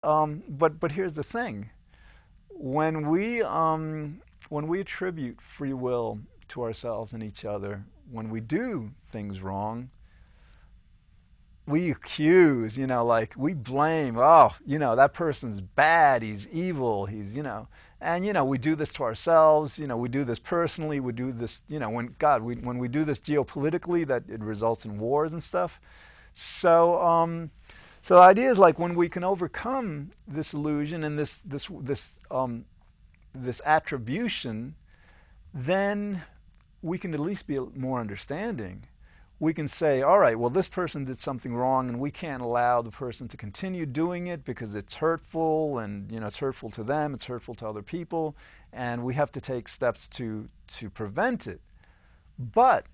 But here's the thing: when we attribute free will to ourselves and each other, when we do things wrong, we accuse, like we blame, oh, that person's bad, he's evil, and we do this to ourselves, we do this personally, we do this, when we do this geopolitically, that it results in wars and stuff. So the idea is like when we can overcome this illusion and this attribution, then we can at least be more understanding. We can say, all right, well, this person did something wrong, and we can't allow the person to continue doing it because it's hurtful, and it's hurtful to them, it's hurtful to other people, and we have to take steps to prevent it. But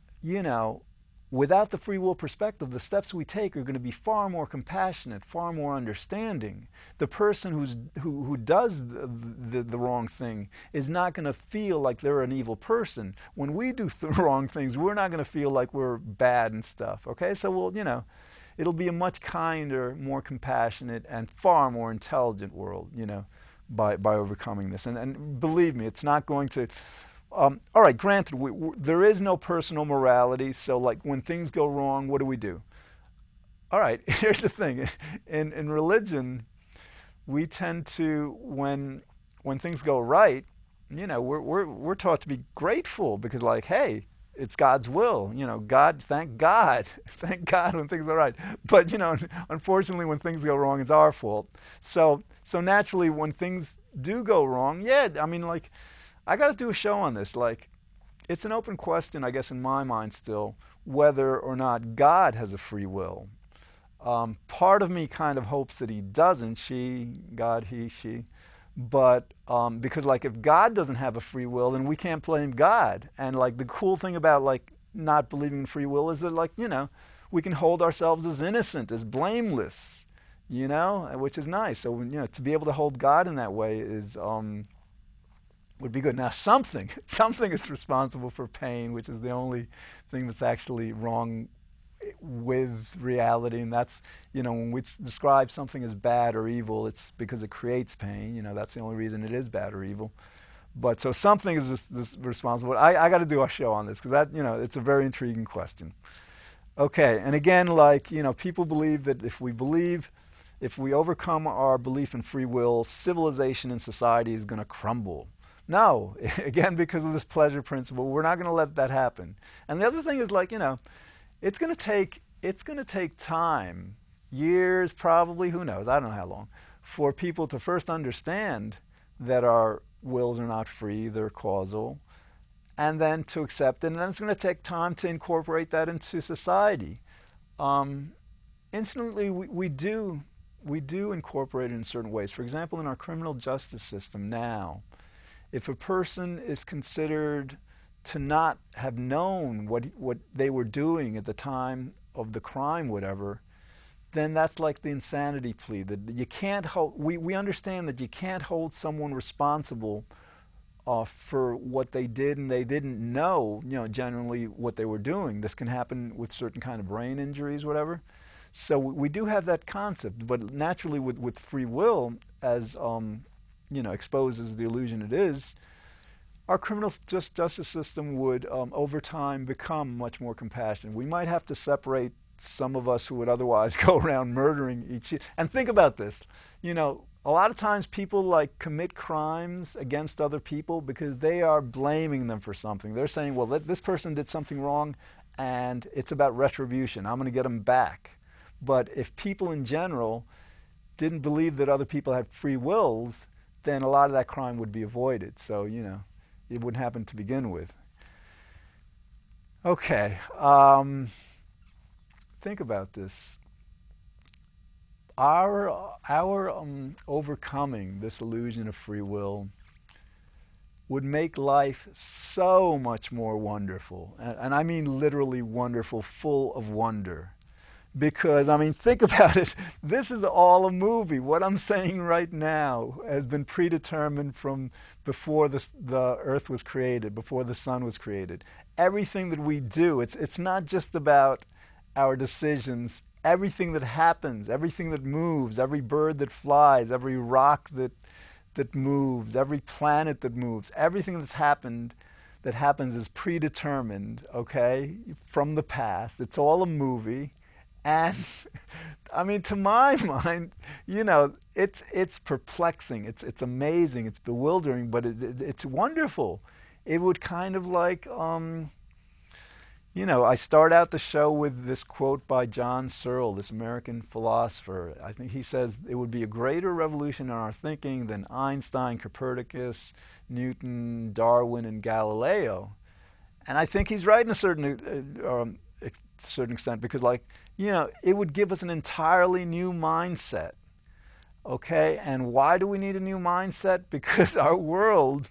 without the free will perspective, the steps we take are going to be far more compassionate, far more understanding. The person who does the wrong thing is not going to feel like they're an evil person. When we do wrong things, we're not going to feel like we're bad and stuff. Okay, so it'll be a much kinder, more compassionate, and far more intelligent world. By overcoming this, and believe me, it's not going to. All right, granted, there is no personal morality, so like when things go wrong, what do? All right, here's the thing. In religion, we tend to, when things go right, we're taught to be grateful because like, hey, it's God's will. God, thank God. Thank God when things are right. But, unfortunately, when things go wrong, it's our fault. So naturally, when things do go wrong, yeah, I mean, like, I got to do a show on this. Like, it's an open question, I guess, in my mind still, whether or not God has a free will. Part of me kind of hopes that he doesn't. She, God, he, she. But because, like, if God doesn't have a free will, then we can't blame God. And, like, the cool thing about, like, not believing in free will is that, like, we can hold ourselves as innocent, as blameless, which is nice. So, to be able to hold God in that way is would be good. Now, something is responsible for pain, which is the only thing that's actually wrong with reality, and that's, when we describe something as bad or evil, it's because it creates pain. That's the only reason it is bad or evil. But so something is this responsible. I got to do a show on this because that, it's a very intriguing question. Okay, and again, like, people believe that if we overcome our belief in free will, civilization and society is going to crumble. No, again, because of this pleasure principle, we're not going to let that happen. And the other thing is, like, it's going to take time, years probably, who knows, I don't know how long, for people to first understand that our wills are not free, they're causal, and then to accept it. And then it's going to take time to incorporate that into society. Instantly, we do incorporate it in certain ways. For example, in our criminal justice system now, if a person is considered to not have known what they were doing at the time of the crime, whatever, then that's like the insanity plea. That you can't hold. We understand that you can't hold someone responsible for what they did, and they didn't know, generally what they were doing. This can happen with certain kind of brain injuries, whatever. So we do have that concept, but naturally with free will, as exposes the illusion it is, our criminal justice system would, over time, become much more compassionate. We might have to separate some of us who would otherwise go around murdering each other. And think about this. A lot of times people, like, commit crimes against other people because they are blaming them for something. They're saying, well, this person did something wrong, and it's about retribution. I'm going to get them back. But if people in general didn't believe that other people had free wills, then a lot of that crime would be avoided. So, it wouldn't happen to begin with. Okay, think about this. Our overcoming this illusion of free will would make life so much more wonderful. And I mean literally wonderful, full of wonder. Because, I mean, think about it. This is all a movie. What I'm saying right now has been predetermined from before the earth was created, before the sun was created. Everything that we do, it's not just about our decisions. everything that happens, everything that moves, every bird that flies, every rock that moves, every planet that moves, everything that happens is predetermined, okay, from the past. It's all a movie. And I mean, to my mind, it's perplexing. It's amazing. It's bewildering, but it's wonderful. It would kind of like, I start out the show with this quote by John Searle, this American philosopher. I think he says it would be a greater revolution in our thinking than Einstein, Copernicus, Newton, Darwin, and Galileo. And I think he's right in a certain extent because, it would give us an entirely new mindset. Okay? And why do we need a new mindset? Because our world,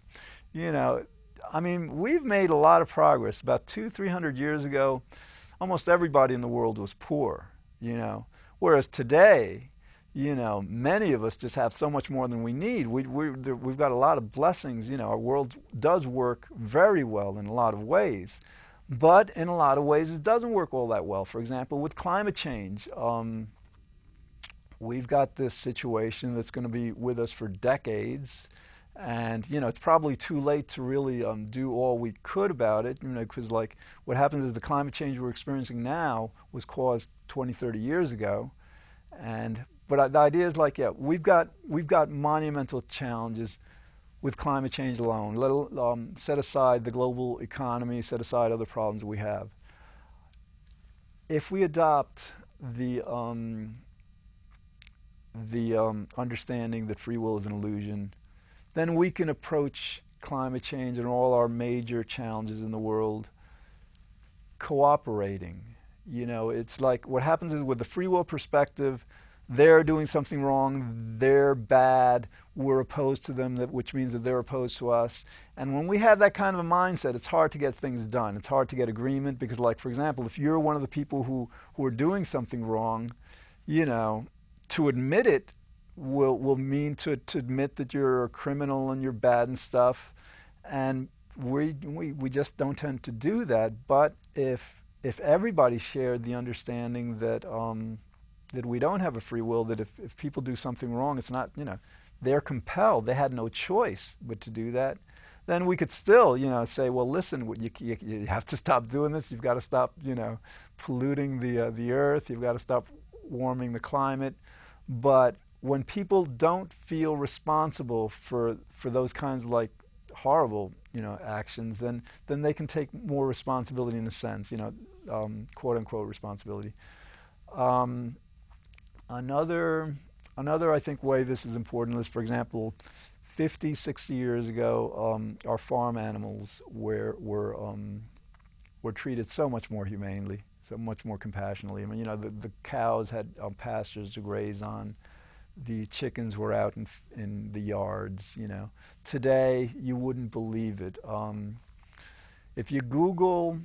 we've made a lot of progress. About 200-300 years ago, almost everybody in the world was poor, Whereas today, many of us just have so much more than we need. We've got a lot of blessings. Our world does work very well in a lot of ways. But in a lot of ways, it doesn't work all that well. For example, with climate change, we've got this situation that's going to be with us for decades. And, it's probably too late to really do all we could about it, because what happens is the climate change we're experiencing now was caused 20, 30 years ago. But the idea is we've got monumental challenges with climate change alone. Set aside the global economy, set aside other problems we have. If we adopt the understanding that free will is an illusion, then we can approach climate change and all our major challenges in the world cooperating. It's like what happens is with the free will perspective, they're doing something wrong, they're bad, we're opposed to them, which means that they're opposed to us. And when we have that kind of a mindset, it's hard to get things done. It's hard to get agreement because, for example, if you're one of the people who are doing something wrong, to admit it will mean to admit that you're a criminal and you're bad and stuff. And we just don't tend to do that. But if everybody shared the understanding that that we don't have a free will, that if people do something wrong, it's not, they're compelled, they had no choice but to do that, then we could still, say, well, listen, you have to stop doing this, you've got to stop, polluting the earth, you've got to stop warming the climate. But when people don't feel responsible for those kinds of horrible, actions, then they can take more responsibility in a sense, quote unquote responsibility. Another I think way this is important is, for example, 50, 60 years ago, our farm animals were treated so much more humanely, so much more compassionately. The cows had pastures to graze on. The chickens were out in the yards, Today, you wouldn't believe it. If you go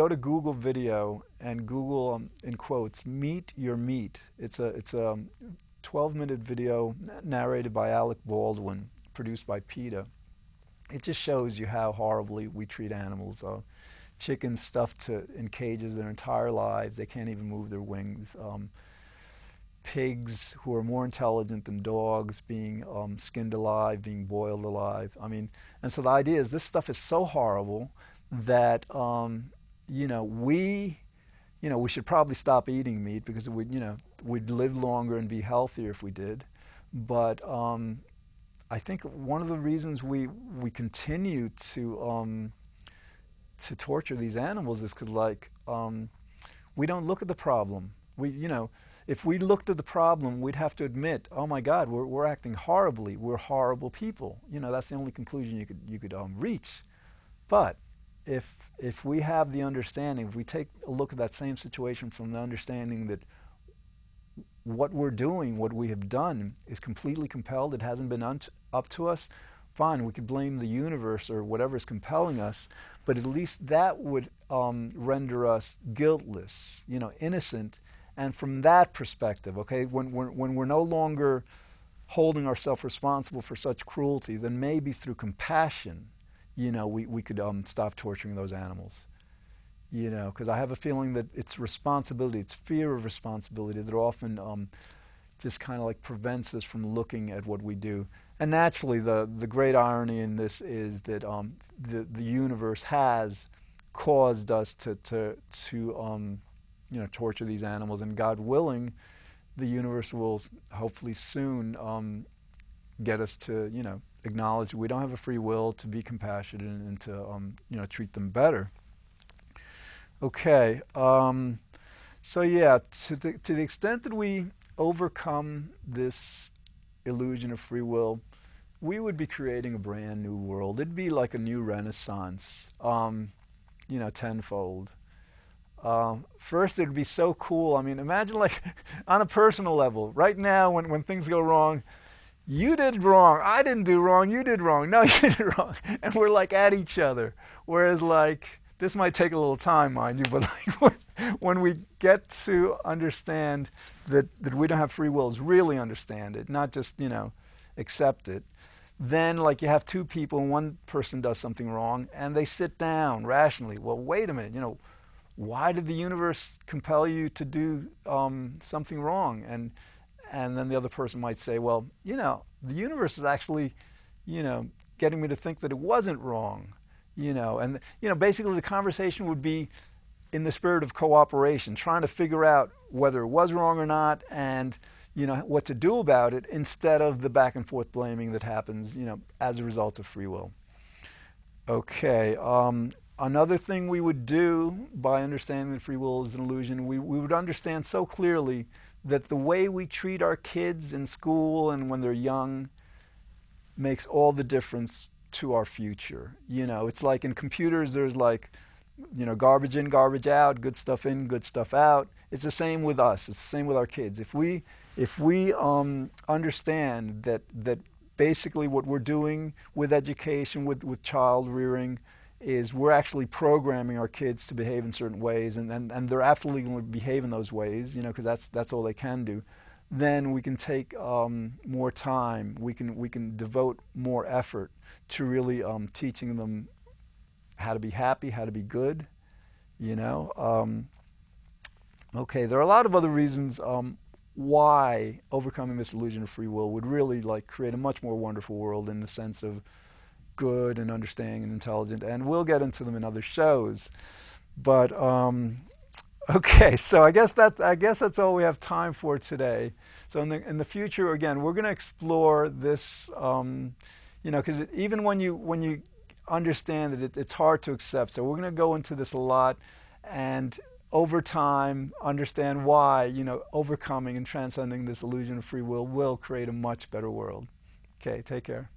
to Google Video and Google, in quotes, "Meet Your Meat." It's a 12-minute video narrated by Alec Baldwin, produced by PETA. It just shows you how horribly we treat animals. Chickens stuffed in cages their entire lives. They can't even move their wings. Pigs who are more intelligent than dogs being skinned alive, being boiled alive. And so the idea is this stuff is so horrible that we should probably stop eating meat because we'd live longer and be healthier if we did. But I think one of the reasons we continue to torture these animals is because we don't look at the problem. If we looked at the problem, we'd have to admit, oh my God, we're acting horribly. We're horrible people. That's the only conclusion you could reach. But if we have the understanding, if we take a look at that same situation from the understanding that what we're doing, what we have done, is completely compelled, it hasn't been up to us, fine, we could blame the universe or whatever is compelling us, but at least that would render us guiltless, innocent. And from that perspective, okay, when we're no longer holding ourselves responsible for such cruelty, then maybe through compassion, we could stop torturing those animals. You know, because I have a feeling that it's responsibility, it's fear of responsibility that often just kind of like prevents us from looking at what we do. And naturally, the great irony in this is that the universe has caused us to torture these animals, and God willing, the universe will hopefully soon get us to acknowledge we don't have a free will, to be compassionate, and to treat them better. Okay, so yeah, to the extent that we overcome this illusion of free will, we would be creating a brand new world. It'd be like a new renaissance, tenfold. First, it'd be so cool. I mean, imagine like on a personal level, right now when things go wrong, you did wrong, I didn't do wrong, you did wrong, no, you did wrong. And we're like at each other. Whereas like, this might take a little time, mind you, but like when we get to understand that we don't have free wills, really understand it, not just, accept it, then like you have two people and one person does something wrong and they sit down rationally. Well, wait a minute, why did the universe compel you to do something wrong? And then the other person might say, well, the universe is actually, getting me to think that it wasn't wrong. Basically the conversation would be in the spirit of cooperation, trying to figure out whether it was wrong or not, and what to do about it, instead of the back and forth blaming that happens, as a result of free will. Okay, another thing we would do by understanding that free will is an illusion, we would understand so clearly that the way we treat our kids in school and when they're young makes all the difference to our future. It's like in computers, there's like, garbage in, garbage out, good stuff in, good stuff out. It's the same with us. It's the same with our kids. If we understand that basically what we're doing with education, with child rearing, is we're actually programming our kids to behave in certain ways, and they're absolutely going to behave in those ways, because that's all they can do. Then we can take more time. We can devote more effort to really teaching them how to be happy, how to be good. Okay, there are a lot of other reasons why overcoming this illusion of free will would really like create a much more wonderful world in the sense of good and understanding and intelligent, and we'll get into them in other shows. But okay, so I guess that's all we have time for today. So in the future, again, we're going to explore this, because even when you understand it, it's hard to accept. So we're going to go into this a lot, and over time, understand why overcoming and transcending this illusion of free will create a much better world. Okay, take care.